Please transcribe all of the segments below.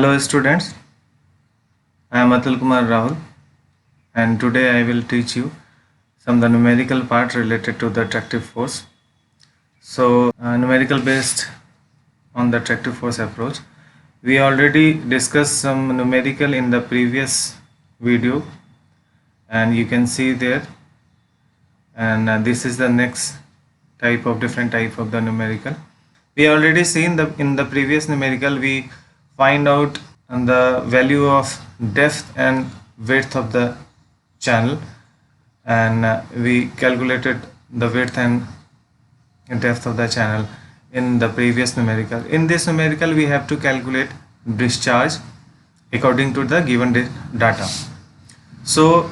Hello students, I am Atul Kumar Rahul and today I will teach you some of the numerical part related to the attractive force. Numerical based on the attractive force approach. We already discussed some numerical in the previous video and you can see there, and this is the next different type of the numerical. We already seen in the previous numerical we find out the value of depth and width of the channel, and we calculated the width and depth of the channel in the previous numerical. In this numerical we have to calculate discharge according to the given data. So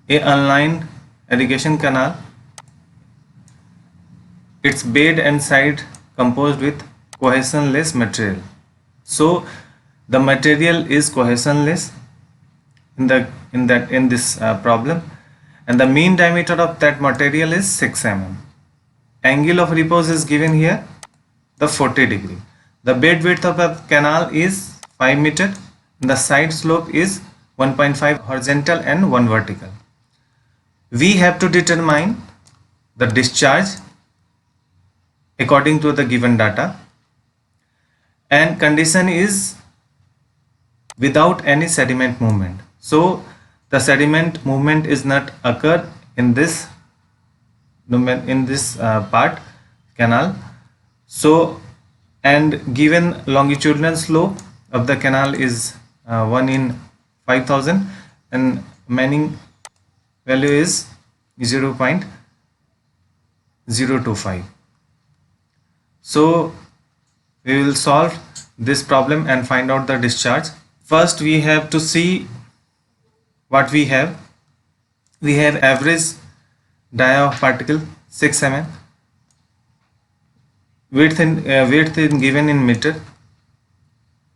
a unlined irrigation canal, its bed and side composed with cohesionless material. So the material is cohesionless in this problem, and the mean diameter of that material is 6 mm. Angle of repose is given here, the 40 degree. The bed width of a canal is 5 meter. The side slope is 1.5 horizontal and 1 vertical. We have to determine the discharge according to the given data, and condition is without any sediment movement. So the sediment movement is not occur in this part canal. So, and given longitudinal slope of the canal is 1 in 5000 and Manning value is 0.025. So we will solve this problem and find out the discharge. First we have to see what we have. We have average dia of particle 6 mm, width in given in meter,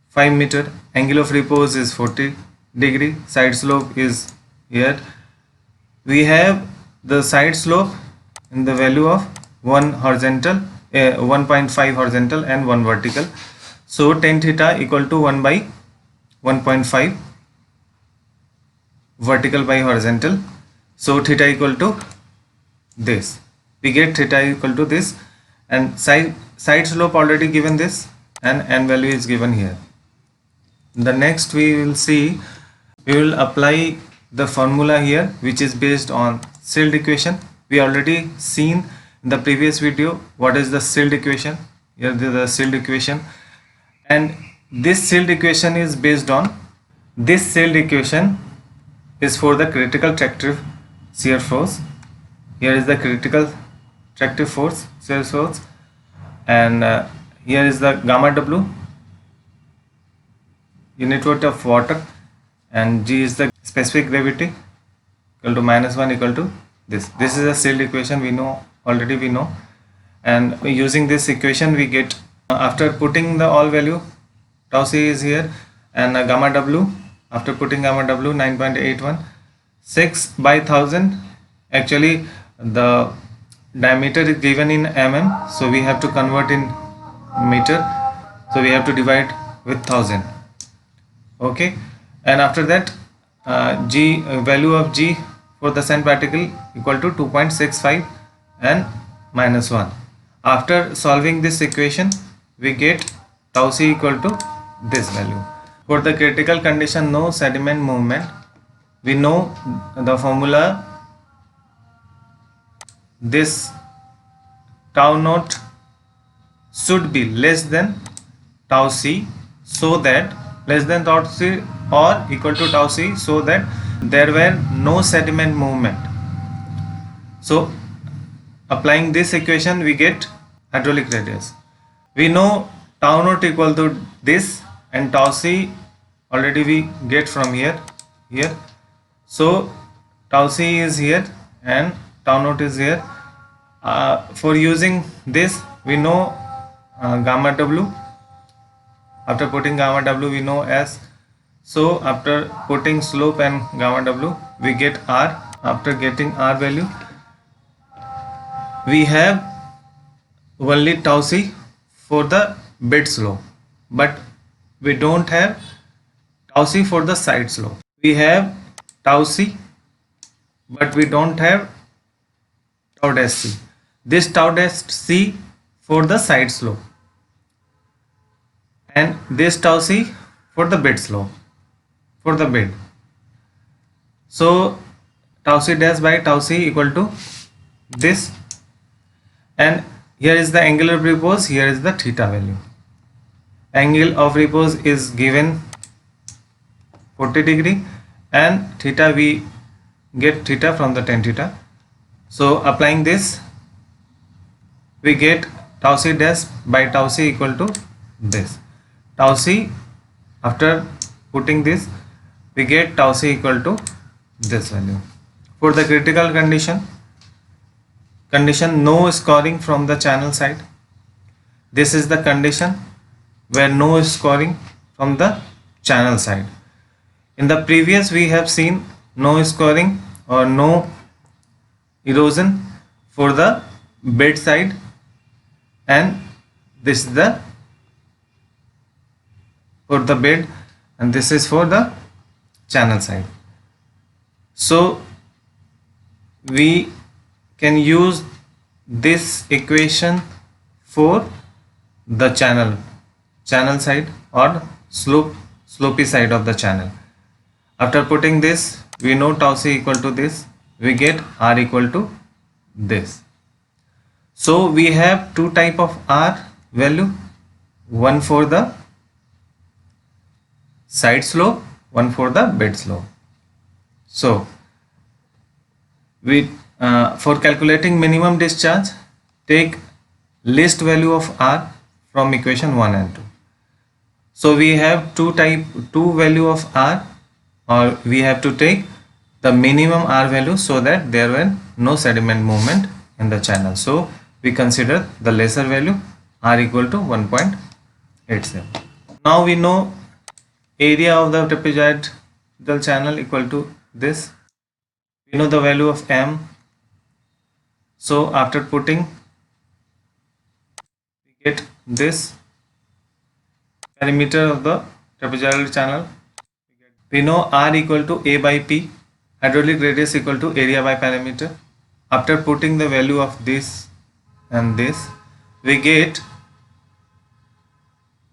5 meter, angle of repose is 40 degree, side slope is here. We have the side slope in the value of 1 horizontal, 1.5 horizontal and 1 vertical. So tan theta equal to 1 by 1.5 vertical by horizontal. So theta equal to this. We get theta equal to this, and side slope already given this, and n value is given here. The next we will see, we will apply the formula here which is based on Sild equation. We already seen in the previous video what is the Sild equation. Here the Sild equation, and this Sild equation is based on, this Sild equation is for the critical tractive shear force. Here is the critical tractive force, shear force, and here is the gamma W, unit weight of water, and G is the specific gravity equal to -1 equal to this. This is a Sild equation, we know already, and using this equation we get, after putting the all value, tau c is here, and gamma W, after putting gamma W 9.81, 6 by 1000. Actually the diameter is given in mm, so we have to convert in meter, so we have to divide with 1000. Okay, and after that G, value of G for the sand particle equal to 2.65 and -1. After solving this equation we get tau c equal to this value. For the critical condition, no sediment movement, we know the formula, this tau naught should be less than tau c, so that less than tau c or equal to tau c, so that there were no sediment movement. So applying this equation we get hydraulic radius. We know tau naught equal to this, and tau c already we get from here. So tau c is here and tau naught is here. For using this we know gamma W. After putting gamma W we know S. So after putting slope and gamma W we get R. After getting R value we have only tau c for the bed slope, but we don't have tau c for the side slope. We have tau c, but we don't have tau dash c. This tau dash c for the side slope, and this tau c for the bed slope, for the bed. So tau c dash by tau c equal to this, and here is the angle of repose, here is the theta value. Angle of repose is given 40 degree, and theta we get theta from the tan theta. So applying this, we get tau c dash by tau c equal to this. Tau c, after putting this, we get tau c equal to this value. For the critical condition no scoring from the channel side, this is the condition where no scoring from the channel side. In the previous we have seen no scoring or no erosion for the bed side, and this is the for the bed, and this is for the channel side. So we can use this equation for the channel side or slopey side of the channel. After putting this, we know tau c equal to this, we get r equal to this. So we have two type of r value, one for the side slope, one for the bed slope. So we for calculating minimum discharge, take least value of r from equation 1 and 2. So we have two value of r, or we have to take the minimum r value so that there were no sediment movement in the channel. So we consider the lesser value, r equal to 1.87. Now we know area of the trapezoidal channel equal to this. We know the value of m. So after putting, we get this perimeter of the trapezoidal channel. We know r equal to a by p, hydraulic radius equal to area by perimeter. After putting the value of this and this, we get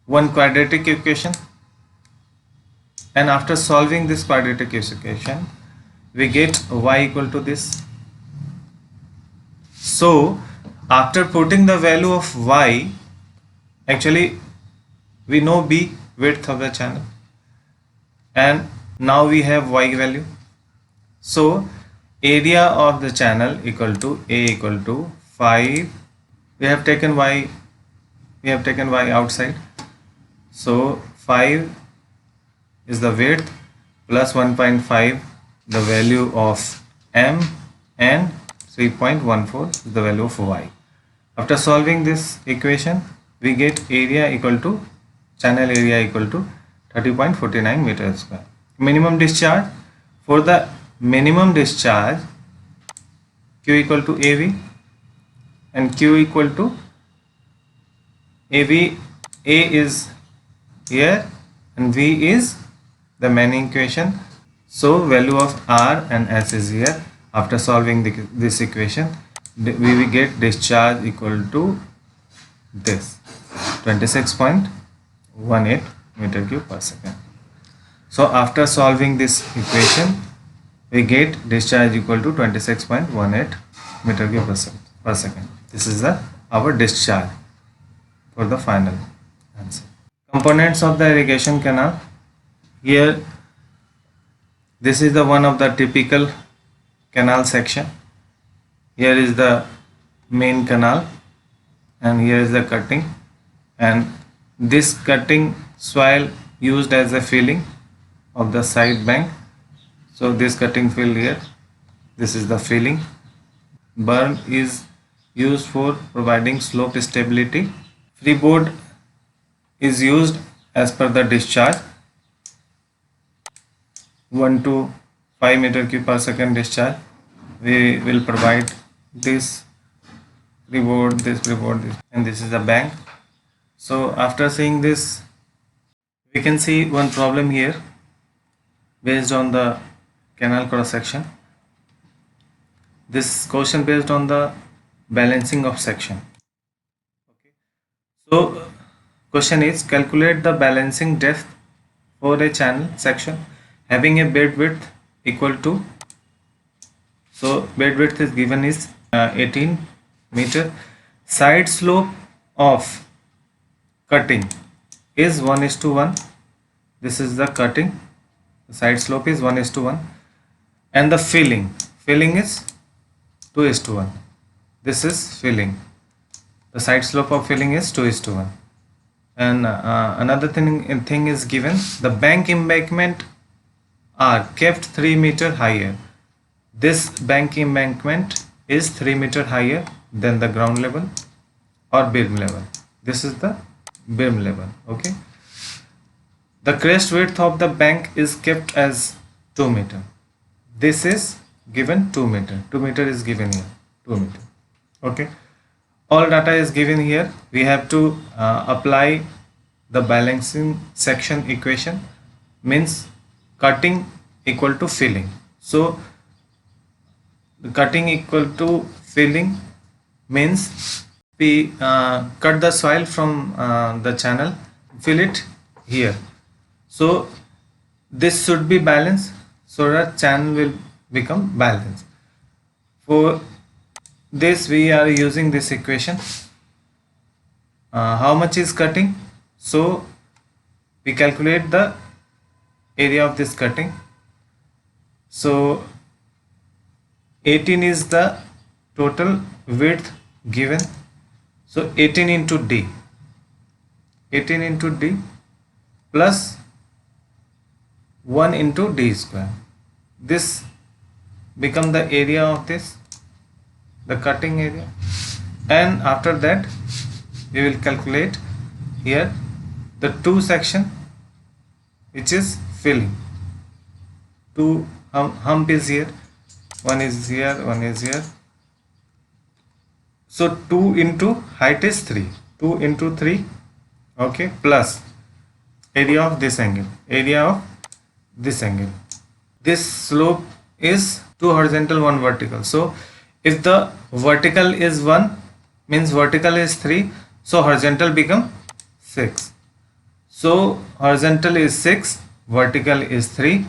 one quadratic equation, and after solving this quadratic equation, we get y equal to this. So after putting the value of y, actually we know b, width of the channel, and now we have y value. So area of the channel equal to a equal to 5. We have taken y outside, so 5 is the width plus 1.5 the value of m, and 3.14 is the value of y. After solving this equation, we get area equal to channel area equal to 30.49 meters square. Minimum discharge, for the minimum discharge, q equal to av, and q equal to av. A is here and v is the main equation, so value of r and s is here. After solving this equation, we will get discharge equal to this 26.18 meter cube per second. So after solving this equation, we get discharge equal to 26.18 meter cube per second. This is our discharge for the final answer. Components of the irrigation canal. Here, this is the one of the typical canal section. Here is the main canal, and here is the cutting, and this cutting soil used as a filling of the side bank. So this cutting fill here, this is the filling. Berm is used for providing slope stability. Freeboard is used as per the discharge, 1 to 5 meter cube per second discharge. We will provide this freeboard, this, and this is the bank. So after seeing this, we can see one problem here. based on the canal cross section. This question based on the balancing of section. Okay. So question is, calculate the balancing depth for a channel section having a bed width equal to, so bed width is given is 18 meter. Side slope of cutting is 1 is to 1. This is the cutting. The side slope is 1 is to 1. And the filling is 2 is to 1. This is filling. The side slope of filling is 2 is to 1. And another thing is given. The bank embankment are kept 3 meter higher. This bank embankment is 3 meter higher than the ground level or beam level. This is the beam level. Okay. The crest width of the bank is kept as 2 meter. This is given 2 meter. 2 meter is given here. 2 meter. Okay. All data is given here. We have to apply the balancing section equation, means cutting equal to filling. So the cutting equal to filling means we cut the soil from the channel, fill it here. So this should be balanced so that channel will become balanced. For this we are using this equation. How much is cutting? So we calculate the area of this cutting. So 18 is the total width given. So 18 into D. 18 into D plus 1 into D square. This become the area of this, the cutting area. And after that we will calculate here the two section which is filling. Two hump is here, one is here, one is here. So 2 into height is 3, 2 into 3, okay, plus area of this angle, area of this angle. This slope is 2 horizontal, 1 vertical. So if the vertical is 1, means vertical is 3, so horizontal become 6. So horizontal is 6, vertical is 3.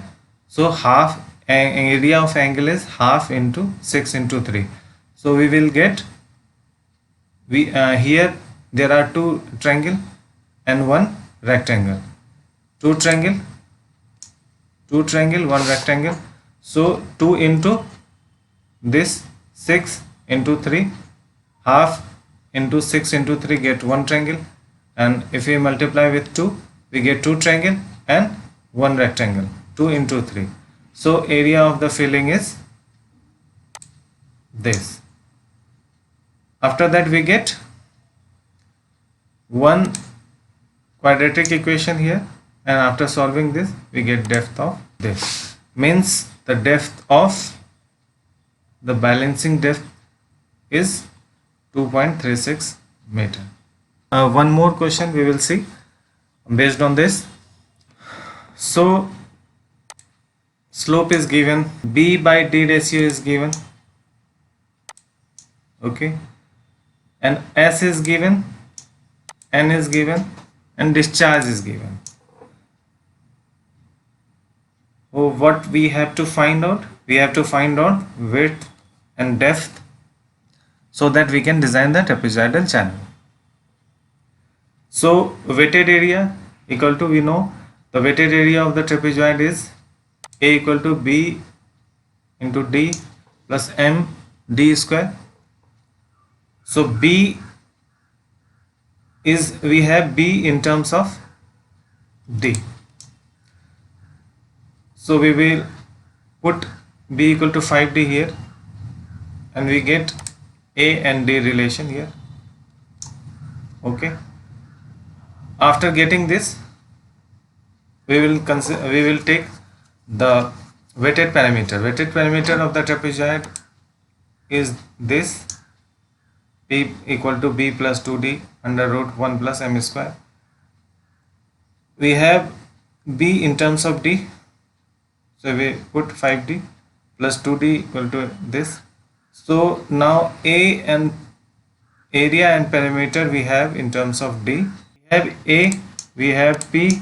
So half area of angle is half into 6 into 3. So we will get, here there are two triangle and one rectangle. Two triangle, one rectangle. So 2 into this 6 into 3, half into 6 into 3 get one triangle, and if we multiply with 2 we get two triangle and one rectangle. 2 into 3. So area of the filling is this. After that we get one quadratic equation here, and after solving this we get depth of this, means the depth of the balancing depth is 2.36 meter. One more question we will see based on this. So slope is given, B by D ratio is given, okay, and S is given, N is given, and discharge is given. Oh, what we have to find out? We have to find out width and depth so that we can design the trapezoidal channel. So weighted area equal to, we know the weighted area of the trapezoid is A equal to B into D plus M D square. So B is, we have B in terms of D. So we will put B equal to 5D here, and we get A and D relation here. Okay. After getting this, we will take the weighted parameter. Weighted parameter of the trapezoid is this, B equal to B plus 2D under root 1 plus M square. We have B in terms of D. So we put 5d plus 2d equal to this. So now A and area and perimeter we have in terms of d. We have A, we have P.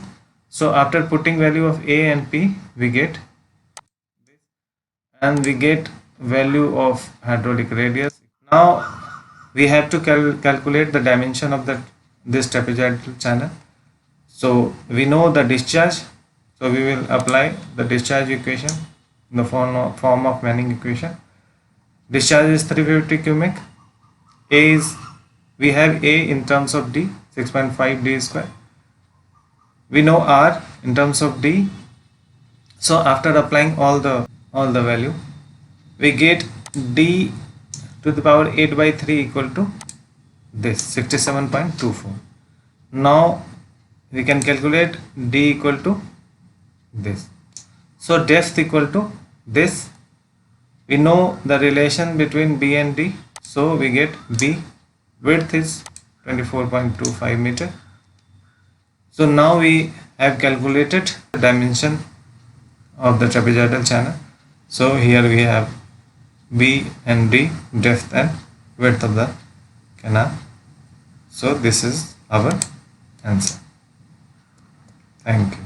So after putting value of A and P, we get this, and we get value of hydraulic radius. Now we have to calculate the dimension of this trapezoidal channel. So we know the discharge, so we will apply the discharge equation in the form of Manning equation. Discharge is 350 cubic. A is, we have A in terms of D, 6.5 D square. We know R in terms of D. So after applying all the value, we get D to the power 8 by 3 equal to this 67.24. Now we can calculate D equal to this. So depth equal to this. We know the relation between B and D. So we get B. Width is 24.25 meter. So now we have calculated the dimension of the trapezoidal channel. So here we have B and D, depth and width of the canal. So this is our answer. Thank you.